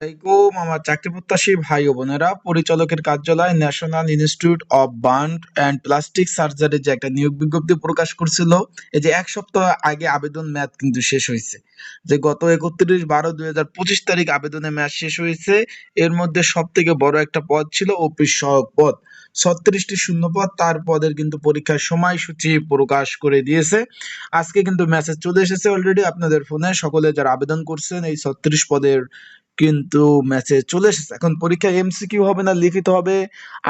আমার চাকরি প্রত্যাশী ভাই ও বোনেরা, পরিচালকের কার্যালয় national institute of burn and plastic surgery যে একটা নিয়োগ বিজ্ঞপ্তি প্রকাশ করছিল, এই যে এক সপ্তাহ আগে আবেদন মেয়াদ কিন্তু শেষ হয়েছে। যে গত 31/12/2025 তারিখ আবেদনের মেয়াদ শেষ হয়েছে। এর মধ্যে সব থেকে বড় একটা পদ ছিল অফিস সহায়ক পদ। 36টি শূন্য পদ, তার পদের কিন্তু পরীক্ষার সময়সূচি প্রকাশ করে দিয়েছে। আজকে কিন্তু মেসেজ চলে এসেছে অলরেডি আপনাদের ফোনে। সকলে যারা আবেদন করছেন এই 36 পদের কিন্তু মেসেজ চলে এসেছে। এখন পরীক্ষা এমসিকিউ হবে না লিখিত হবে,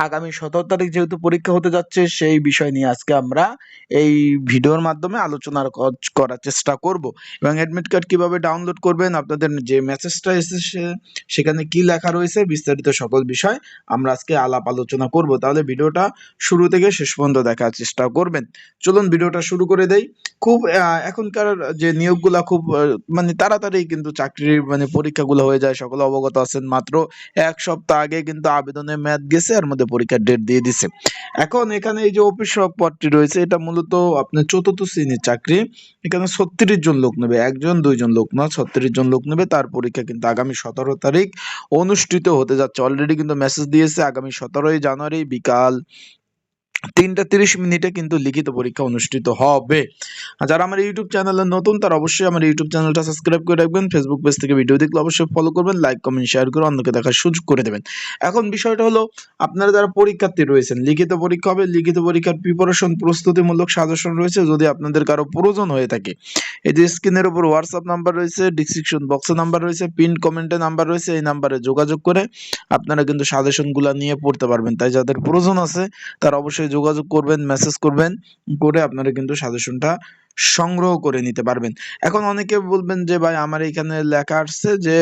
আগামী 17 তারিখ যেহেতু পরীক্ষা হতে যাচ্ছে সেই বিষয় নিয়ে আজকে আমরা এই ভিডিওর মাধ্যমে আলোচনা করার চেষ্টা করব। এবং অ্যাডমিট কার্ড কিভাবে ডাউনলোড করবেন, আপনাদের যে মেসেজটা এসেছে সেখানে কি লেখা রয়েছে, বিস্তারিত সকল বিষয় আমরা আজকে আলাপ আলোচনা করব। তাহলে ভিডিওটা শুরু থেকে শেষ পর্যন্ত দেখার চেষ্টা করবেন। চলুন ভিডিওটা শুরু করে দেই। খুব এখনকার যে নিয়োগগুলা খুব মানে তাড়াতাড়ি কিন্তু চাকরির মানে পরীক্ষাগুলো হয়ে যায়, সকলে অবগত আছেন। মাত্র এক সপ্তাহ আগে কিন্তু আবেদনের মেয়াদ গেছে, এর মধ্যে পরীক্ষার ডেট দিয়ে দিছে। এখন এখানে এই যে অফিস সহায়ক পদটি রয়েছে, এটা মূলত আপনার চতুর্থ শ্রেণীর চাকরি। এখানে 36 জন লোক নেবে, একজন দুইজন লোক না, 36 জন লোক নেবে। তার পরীক্ষা কিন্তু আগামী 17 তারিখ অনুষ্ঠিত হতে যাচ্ছে। অলরেডি কিন্তু মেসেজ দিয়েছে আগামী 17ই জানুয়ারি বিকাল 3:30 কিন্তু লিখিত পরীক্ষা অনুষ্ঠিত হবে। আর যারা আমার ইউটিউব চ্যানেলে নতুন তারা অবশ্যই আমার ইউটিউব চ্যানেলটা সাবস্ক্রাইব করে রাখবেন। ফেসবুক পেজ থেকে ভিডিও দেখলে অবশ্যই ফলো করবেন, লাইক কমেন্ট শেয়ার করে অন্যকে দেখার সুযোগ করে দেবেন। এখন বিষয়টা হলো, আপনারা যারা পরীক্ষার্থী রয়েছেন, লিখিত পরীক্ষা হবে। লিখিত পরীক্ষার প্রিপারেশন প্রস্তুতিমূলক সাজেশন রয়েছে, যদি আপনাদের কারো প্রয়োজন হয়ে থাকে। এই যে স্ক্রিনের উপর হোয়াটসঅ্যাপ নাম্বার রয়েছে, ডিসক্রিপশন বক্সে নাম্বার রয়েছে, পিন কমেন্টে নাম্বার রয়েছে, এই নাম্বারে যোগাযোগ করে আপনারা কিন্তু সাজেশনগুলো নিয়ে পড়তে পারবেন। তাই যাদের প্রয়োজন আছে তারা অবশ্যই যোগাযোগ করবেন, মেসেজ করবেন, করে আপনারা কিন্তু সাজেশনটা সংগ্রহ করে নিতে পারবেন। এখন অনেকে বলবেন যে ভাই আমার এখানে লেখা আসছে যে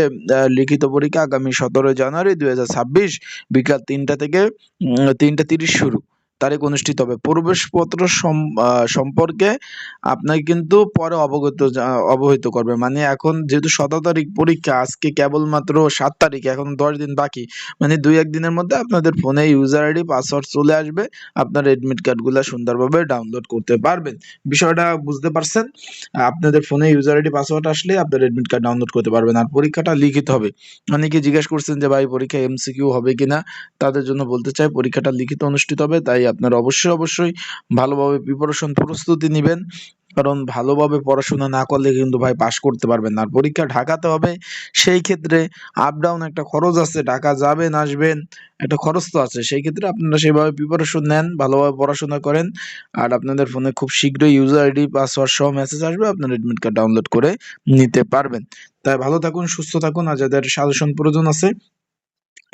লিখিত পরীক্ষা আগামী 17 জানুয়ারি 2026 বিকাল 3টা থেকে 3:30 শুরু তারিখ অনুষ্ঠিত হবে। প্রবেশপত্র সম্পর্কে আপনাকে কিন্তু পরে অবহিত করবে। মানে এখন যেহেতু 17 তারিখ পরীক্ষা, আজকে কেবলমাত্র 7 তারিখ, এখন 10 দিন বাকি। মানে 2-1 দিনের মধ্যে আপনাদের ফোনে ইউজার আইডি পাসওয়ার্ড চলে আসবে, আপনার এডমিট কার্ডগুলো সুন্দরভাবে ডাউনলোড করতে পারবেন। বিষয়টা বুঝতে পারছেন? আপনাদের ফোনে ইউজার আইডি পাসওয়ার্ড আসলে আপনার এডমিট কার্ড ডাউনলোড করতে পারবেন। আর পরীক্ষাটা লিখিত হবে। অনেকে জিজ্ঞেস করছেন যে ভাই পরীক্ষা এমসিকিউ হবে কিনা, তাদের জন্য বলতে চাই পরীক্ষাটা লিখিত অনুষ্ঠিত হবে। তাই আপনারা অবশ্যই ভালোভাবে প্রিপারেশন প্রস্তুতি নিবেন, কারণ ভালোভাবে পড়াশোনা না করলে কিন্তু ভাই পাশ করতে পারবেন না। আর পরীক্ষা ঢাকাতে হবে, সেই ক্ষেত্রে আপ ডাউন একটা খরচ আছে, ঢাকা যাবেন আসবেন একটা খরচ তো আছে। সেই ক্ষেত্রে আপনারা সেভাবে প্রিপারেশন নেন, ভালোভাবে পড়াশোনা করেন। আর আপনাদের ফোনে খুব শীঘ্রই ইউজার আইডি পাসওয়ার্ড সহ মেসেজ আসবে, আপনার এডমিট কার্ড ডাউনলোড করে নিতে পারবেন। তাই ভালো থাকুন, সুস্থ থাকুন। আর যাদের সাজেশন প্রয়োজন আছে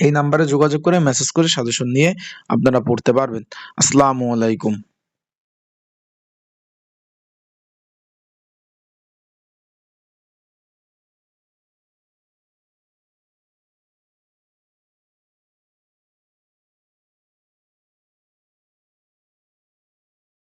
এই নাম্বারে যোগাযোগ করে মেসেজ করে সাজেশন নিয়ে আপনারা পড়তে পারবেন। আসসালামু আলাইকুম।